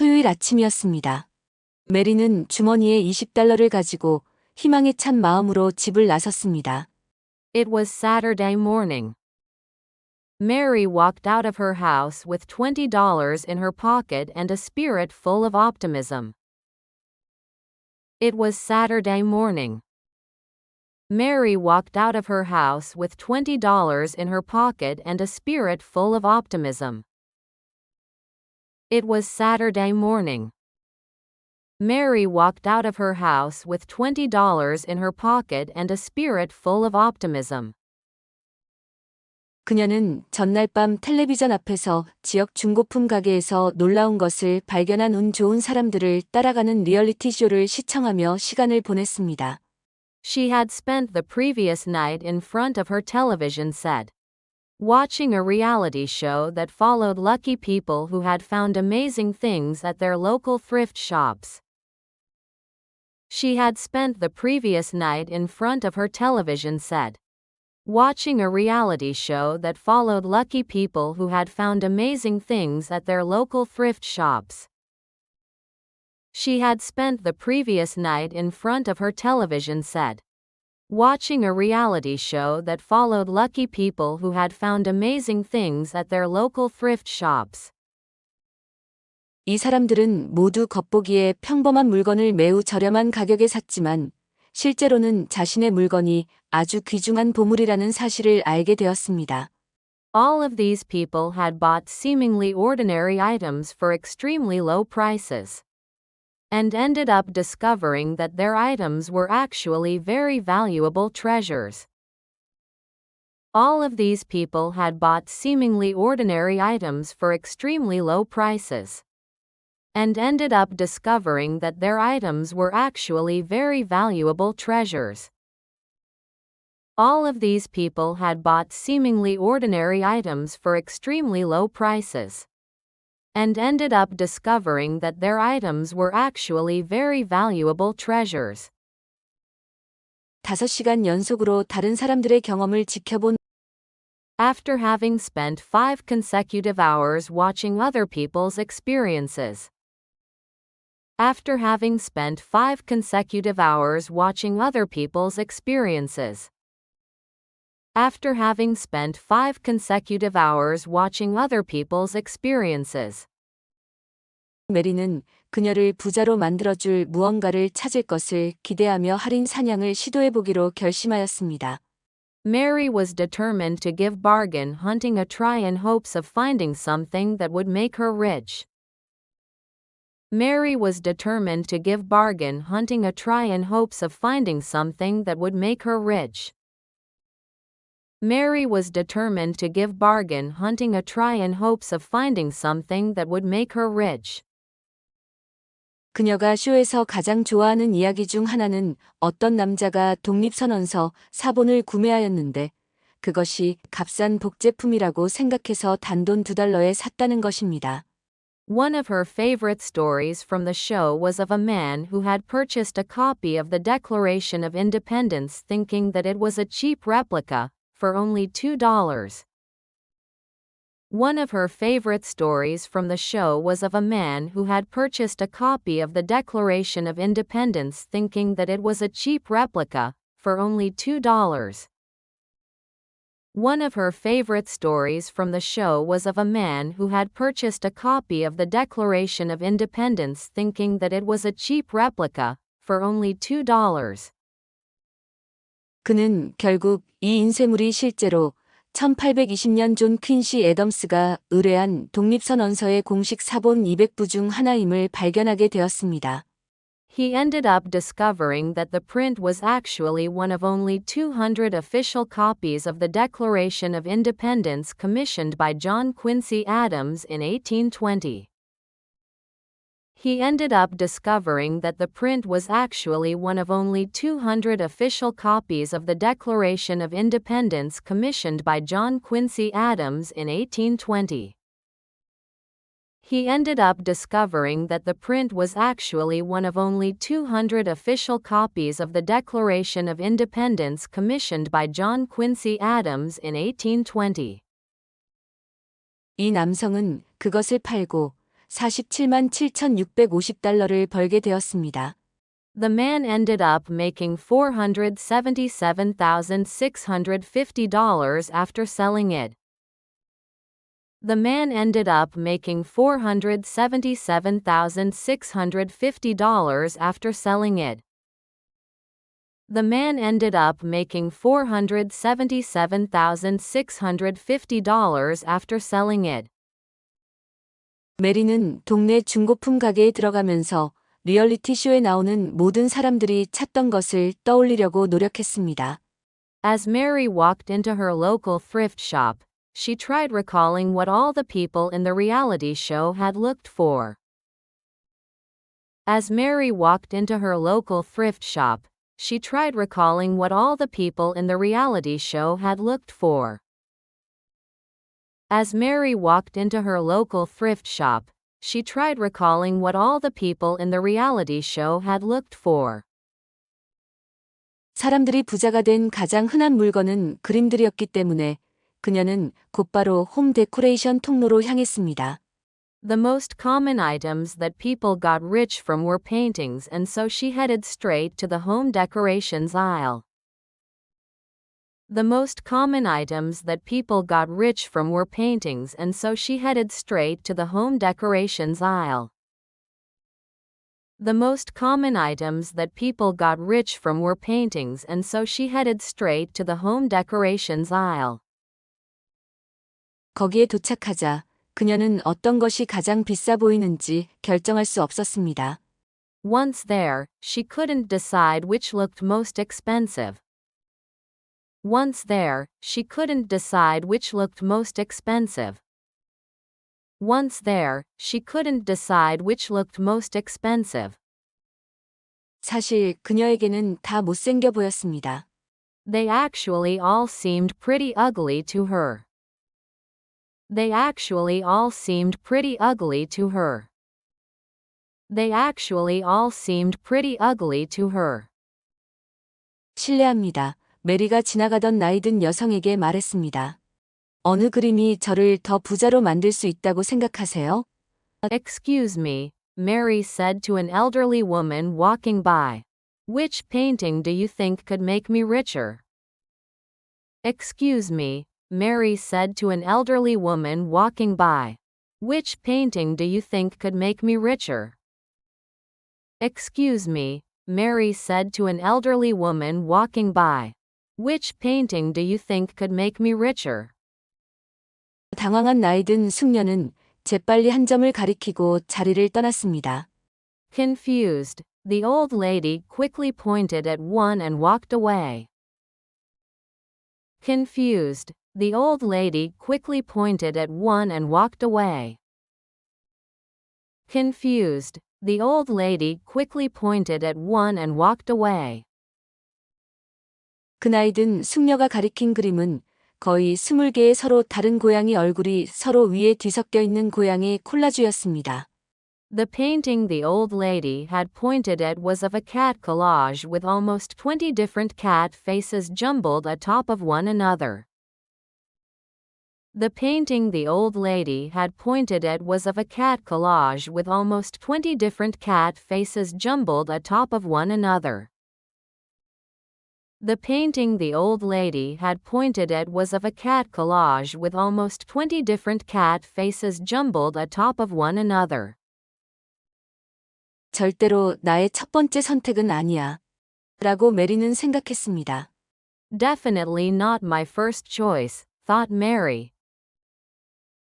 토요일 아침이었습니다. 메리는 주머니에 $20를 가지고 희망에 찬 마음으로 집을 나섰습니다. It was Saturday morning. Mary walked out of her house with $20 in her pocket and a spirit full of optimism. It was Saturday morning. Mary walked out of her house with $20 in her pocket and a spirit full of optimism. It was Saturday morning. Mary walked out of her house with $20 in her pocket and a spirit full of optimism. 그녀는 전날 밤 텔레비전 앞에서 지역 중고품 가게에서 놀라운 것을 발견한 운 좋은 사람들을 따라가는 리얼리티 쇼를 시청하며 시간을 보냈습니다. She had spent the previous night in front of her television set, watching a reality show that followed lucky people who had found amazing things at their local thrift shops. She had spent the previous night in front of her television set, watching a reality show that followed lucky people who had found amazing things at their local thrift shops. She had spent the previous night in front of her television set, watching a reality show that followed lucky people who had found amazing things at their local thrift shops. 이 사람들은 모두 겉보기에 평범한 물건을 매우 저렴한 가격에 샀지만 실제로는 자신의 물건이 아주 귀중한 보물이라는 사실을 알게 되었습니다. All of these people had bought seemingly ordinary items for extremely low prices, and ended up discovering that their items were actually very valuable treasures. All of these people had bought seemingly ordinary items for extremely low prices, and ended up discovering that their items were actually very valuable treasures. All of these people had bought seemingly ordinary items for extremely low prices, and ended up discovering that their items were actually very valuable treasures. 5시간 연속으로 다른 사람들의 경험을 지켜본 After having spent 5 consecutive hours watching other people's experiences. After having spent 5 consecutive hours watching other people's experiences. After having spent 5 consecutive hours watching other people's experiences. 메리는 그녀를 부자로 만들어줄 무언가를 찾을 것을 기대하며 할인 사냥을 시도해보기로 결심하였습니다. Mary was determined to give bargain hunting a try in hopes of finding something that would make her rich. Mary was determined to give bargain hunting a try in hopes of finding something that would make her rich. Mary was determined to give bargain hunting a try in hopes of finding something that would make her rich. 그녀가 쇼에서 가장 좋아하는 이야기 중 하나는 어떤 남자가 독립선언서 4본을 구매하였는데 그것이 값싼 복제품이라고 생각해서 단돈 $2에 샀다는 것입니다. One of her favorite stories from the show was of a man who had purchased a copy of the Declaration of Independence thinking that it was a cheap replica, for only $2. One of her favorite stories from the show was of a man who had purchased a copy of the Declaration of Independence thinking that it was a cheap replica, for only $2. One of her favorite stories from the show was of a man who had purchased a copy of the Declaration of Independence thinking that it was a cheap replica, for only $2. 그는 결국 이 인쇄물이 실제로 1820년 존 퀸시 애덤스가 의뢰한 독립선언서의 공식 사본 200부 중 하나임을 발견하게 되었습니다. He ended up discovering that the print was actually one of only 200 official copies of the Declaration of Independence commissioned by John Quincy Adams in 1820. He ended up discovering that the print was actually one of only 200 official copies of the Declaration of Independence commissioned by John Quincy Adams in 1820. He ended up discovering that the print was actually one of only 200 official copies of the Declaration of Independence commissioned by John Quincy Adams in 1820. 이 남성은 그것을 팔고 47만 7,650달러를 벌게 되었습니다. The man ended up making $477,650 after selling it. The man ended up making $477,650 after selling it. The man ended up making $477,650 after selling it. 메리는 동네 중고품 가게에 들어가면서 리얼리티 쇼에 나오는 모든 사람들이 찾던 것을 떠올리려고 노력했습니다. As Mary walked into her local thrift shop, she tried recalling what all the people in the reality show had looked for. As Mary walked into her local thrift shop, she tried recalling what all the people in the reality show had looked for. As Mary walked into her local thrift shop, she tried recalling what all the people in the reality show had looked for. 사람들이 부자가 된 가장 흔한 물건은 그림들이었기 때문에 그녀는 곧바로 홈 데코레이션 통로로 향했습니다. The most common items that people got rich from were paintings, and so she headed straight to the home decorations aisle. The most common items that people got rich from were paintings, and so she headed straight to the home decorations aisle. The most common items that people got rich from were paintings, and so she headed straight to the home decorations aisle. 거기에 도착하자 그녀는 어떤 것이 가장 비싸 보이는지 결정할 수 없었습니다. Once there, she couldn't decide which looked most expensive. Once there, she couldn't decide which looked most expensive. Once there, she couldn't decide which looked most expensive. 사실 그녀에게는 다 못생겨 보였습니다. They actually all seemed pretty ugly to her. They actually all seemed pretty ugly to her. They actually all seemed pretty ugly to her. 실례합니다. 메리가 지나가던 나이든 여성에게 말했습니다. 어느 그림이 저를 더 부자로 만들 수 있다고 생각하세요? Excuse me, Mary said to an elderly woman walking by. Which painting do you think could make me richer? Excuse me, Mary said to an elderly woman walking by. Which painting do you think could make me richer? Excuse me, Mary said to an elderly woman walking by. Which painting do you think could make me richer? 당황한 나이든 숙녀는 재빨리 한 점을 가리키고 자리를 떠났습니다. Confused, the old lady quickly pointed at one and walked away. Confused, the old lady quickly pointed at one and walked away. Confused, the old lady quickly pointed at one and walked away. 그 나이든 숙녀가 가리킨 그림은 거의 20개의 서로 다른 고양이 얼굴이 서로 위에 뒤섞여 있는 고양이 콜라주였습니다. The painting the old lady had pointed at was of a cat collage with almost 20 different cat faces jumbled atop of one another. The painting the old lady had pointed at was of a cat collage with almost 20 different cat faces jumbled atop of one another. The painting the old lady had pointed at was of a cat collage with almost 20 different cat faces jumbled atop of one another. 절대로 나의 첫 번째 선택은 아니야. 라고 메리는 생각했습니다. Definitely not my first choice, thought Mary.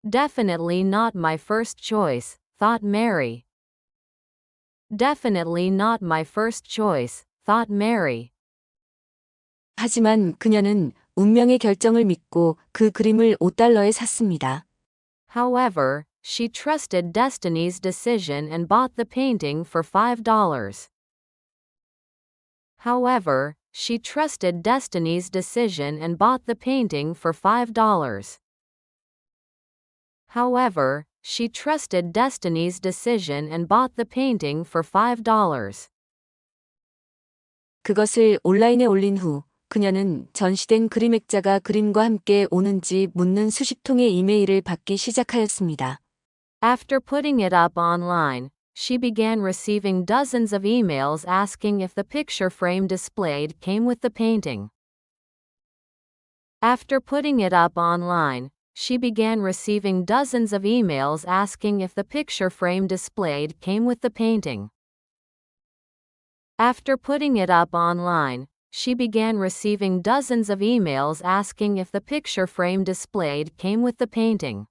Definitely not my first choice, thought Mary. Definitely not my first choice, thought Mary. 하지만 그녀는 운명의 결정을 믿고 그 그림을 $5에 샀습니다. However, she trusted destiny's decision and bought the painting for $5. However, she trusted destiny's decision and bought the painting for $5. However, she trusted destiny's decision and bought the painting for $5. 그것을 온라인에 올린 후 그녀는 전시된 그림액자가 그림과 함께 오는지 묻는 수십 통의 이메일을 받기 시작하였습니다. After putting it up online, she began receiving dozens of emails asking if the picture frame displayed came with the painting. After putting it up online, she began receiving dozens of emails asking if the picture frame displayed came with the painting. After putting it up online, she began receiving dozens of emails asking if the picture frame displayed came with the painting.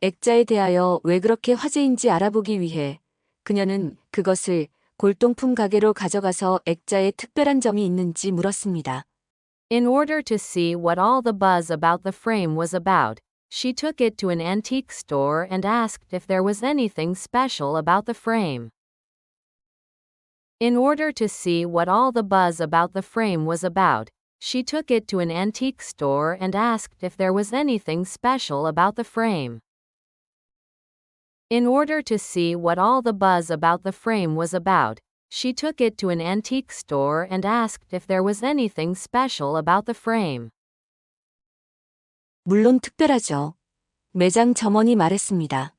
액자에 대하여 왜 그렇게 화제인지 알아보기 위해 그녀는 그것을 골동품 가게로 가져가서 액자에 특별한 점이 있는지 물었습니다. In order to see what all the buzz about the frame was about, she took it to an antique store and asked if there was anything special about the frame. In order to see what all the buzz about the frame was about, she took it to an antique store and asked if there was anything special about the frame. In order to see what all the buzz about the frame was about, she took it to an antique store and asked if there was anything special about the frame. 물론 특별하죠. 매장 점원이 말했습니다.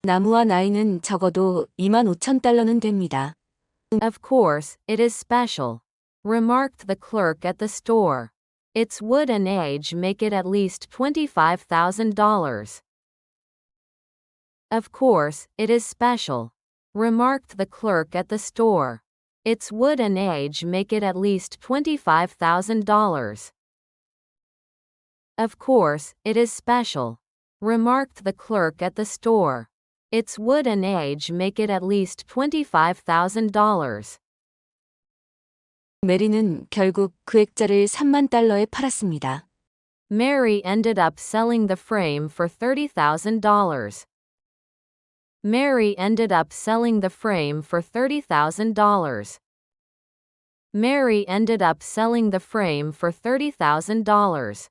나무와 나이는 적어도 25,000달러는 됩니다. Of course, it is special, remarked the clerk at the store. Its wood and age make it at least $25,000. Of course, it is special, remarked the clerk at the store. Its wood and age make it at least $25,000. Of course, it is special, remarked the clerk at the store. Its wood and age make it at least $25,000. 메리는 결국 그 액자를 3만 달러에 팔았습니다. Mary ended up selling the frame for $30,000. Mary ended up selling the frame for $30,000. Mary ended up selling the frame for $30,000.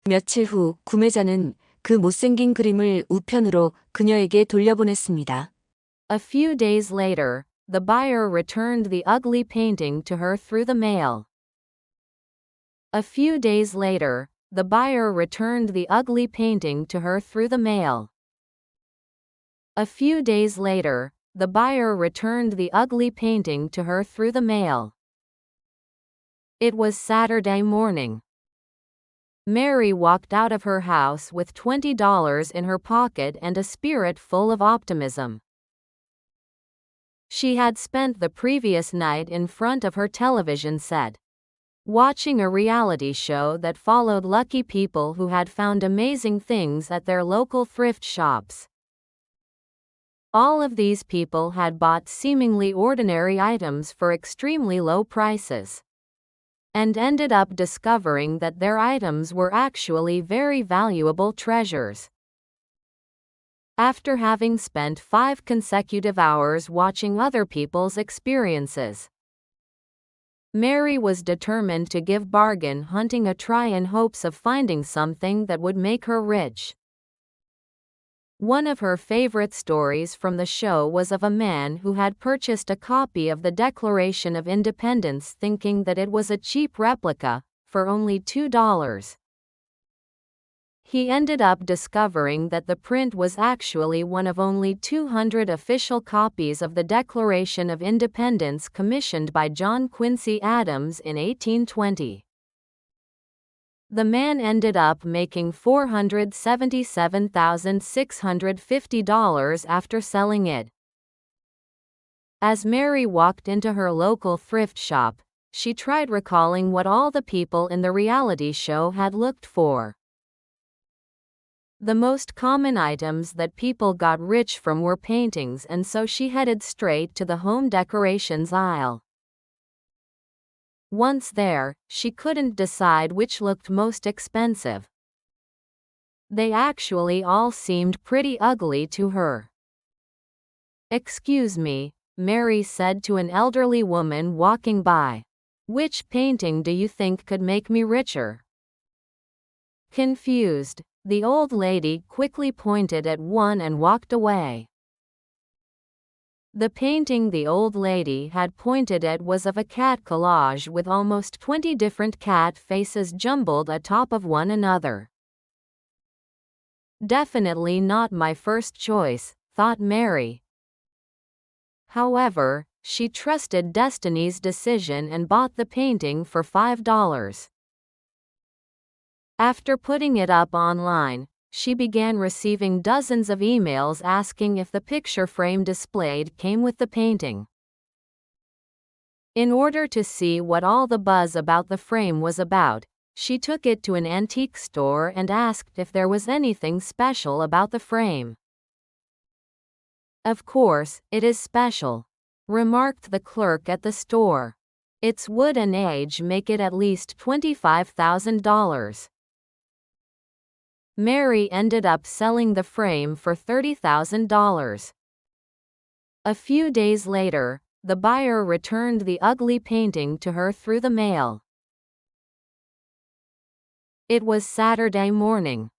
며칠 후 구매자는 그 못생긴 그림을 우편으로 그녀에게 돌려보냈습니다. A few days later, the buyer returned the ugly painting to her through the mail. A few days later, the buyer returned the ugly painting to her through the mail. A few days later, the buyer returned the ugly painting to her through the mail. It was Saturday morning. Mary walked out of her house with $20 in her pocket and a spirit full of optimism. She had spent the previous night in front of her television set, watching a reality show that followed lucky people who had found amazing things at their local thrift shops. All of these people had bought seemingly ordinary items for extremely low prices, and ended up discovering that their items were actually very valuable treasures. After having spent 5 consecutive hours watching other people's experiences, Mary was determined to give bargain hunting a try in hopes of finding something that would make her rich. One of her favorite stories from the show was of a man who had purchased a copy of the Declaration of Independence thinking that it was a cheap replica, for only $2. He ended up discovering that the print was actually one of only 200 official copies of the Declaration of Independence commissioned by John Quincy Adams in 1820. The man ended up making $477,650 after selling it. As Mary walked into her local thrift shop, she tried recalling what all the people in the reality show had looked for. The most common items that people got rich from were paintings, and so she headed straight to the home decorations aisle. Once there, she couldn't decide which looked most expensive. They actually all seemed pretty ugly to her. "Excuse me," Mary said to an elderly woman walking by. "Which painting do you think could make me richer?" Confused, the old lady quickly pointed at one and walked away. The painting the old lady had pointed at was of a cat collage with almost 20 different cat faces jumbled atop of one another. Definitely not my first choice, thought Mary. However, she trusted Destiny's decision and bought the painting for $5. After putting it up online, she began receiving dozens of emails asking if the picture frame displayed came with the painting. In order to see what all the buzz about the frame was about, she took it to an antique store and asked if there was anything special about the frame. "Of course, it is special," remarked the clerk at the store. "Its wood and age make it at least $25,000. Mary ended up selling the frame for $30,000. A few days later, the buyer returned the ugly painting to her through the mail. It was Saturday morning.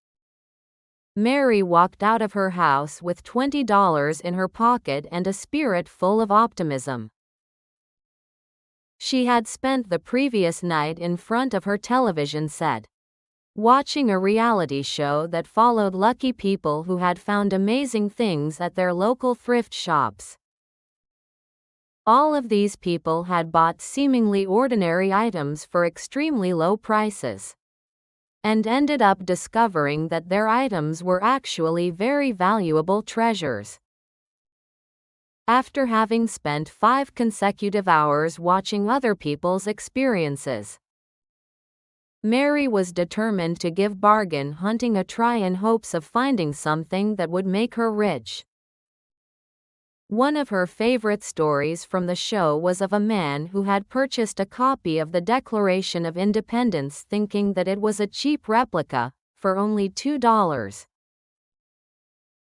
Mary walked out of her house with $20 in her pocket and a spirit full of optimism. She had spent the previous night in front of her television set, watching a reality show that followed lucky people who had found amazing things at their local thrift shops. All of these people had bought seemingly ordinary items for extremely low prices, and ended up discovering that their items were actually very valuable treasures. After having spent 5 consecutive hours watching other people's experiences, Mary was determined to give bargain hunting a try in hopes of finding something that would make her rich. One of her favorite stories from the show was of a man who had purchased a copy of the Declaration of Independence thinking that it was a cheap replica, for only $2.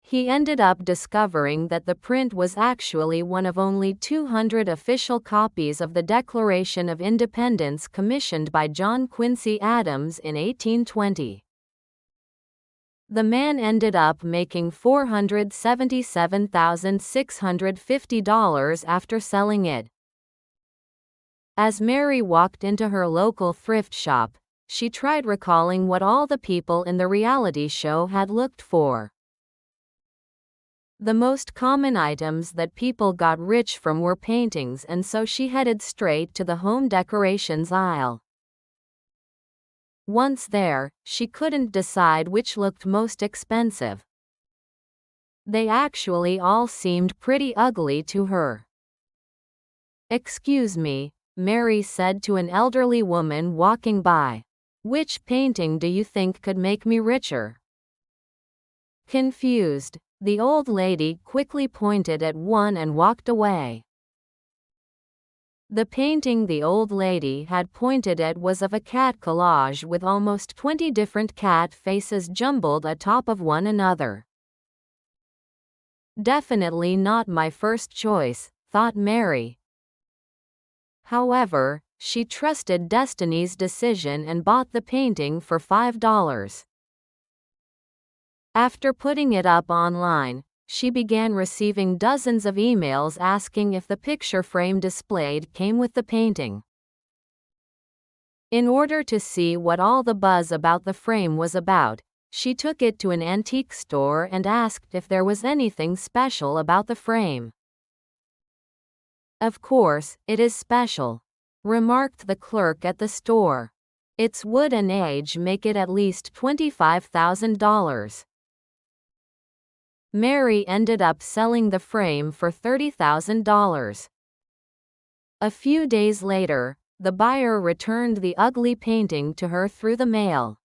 He ended up discovering that the print was actually one of only 200 official copies of the Declaration of Independence commissioned by John Quincy Adams in 1820. The man ended up making $477,650 after selling it. As Mary walked into her local thrift shop, she tried recalling what all the people in the reality show had looked for. The most common items that people got rich from were paintings, and so she headed straight to the home decorations aisle. Once there, she couldn't decide which looked most expensive. They actually all seemed pretty ugly to her. "Excuse me," Mary said to an elderly woman walking by. "Which painting do you think could make me richer?" Confused, the old lady quickly pointed at one and walked away. The painting the old lady had pointed at was of a cat collage with almost 20 different cat faces jumbled atop of one another. Definitely not my first choice, thought Mary. However, she trusted Destiny's decision and bought the painting for $5. After putting it up online, she began receiving dozens of emails asking if the picture frame displayed came with the painting. In order to see what all the buzz about the frame was about, she took it to an antique store and asked if there was anything special about the frame. "Of course, it is special," remarked the clerk at the store. "Its wood and age make it at least $25,000. Mary ended up selling the frame for $30,000. A few days later, the buyer returned the ugly painting to her through the mail.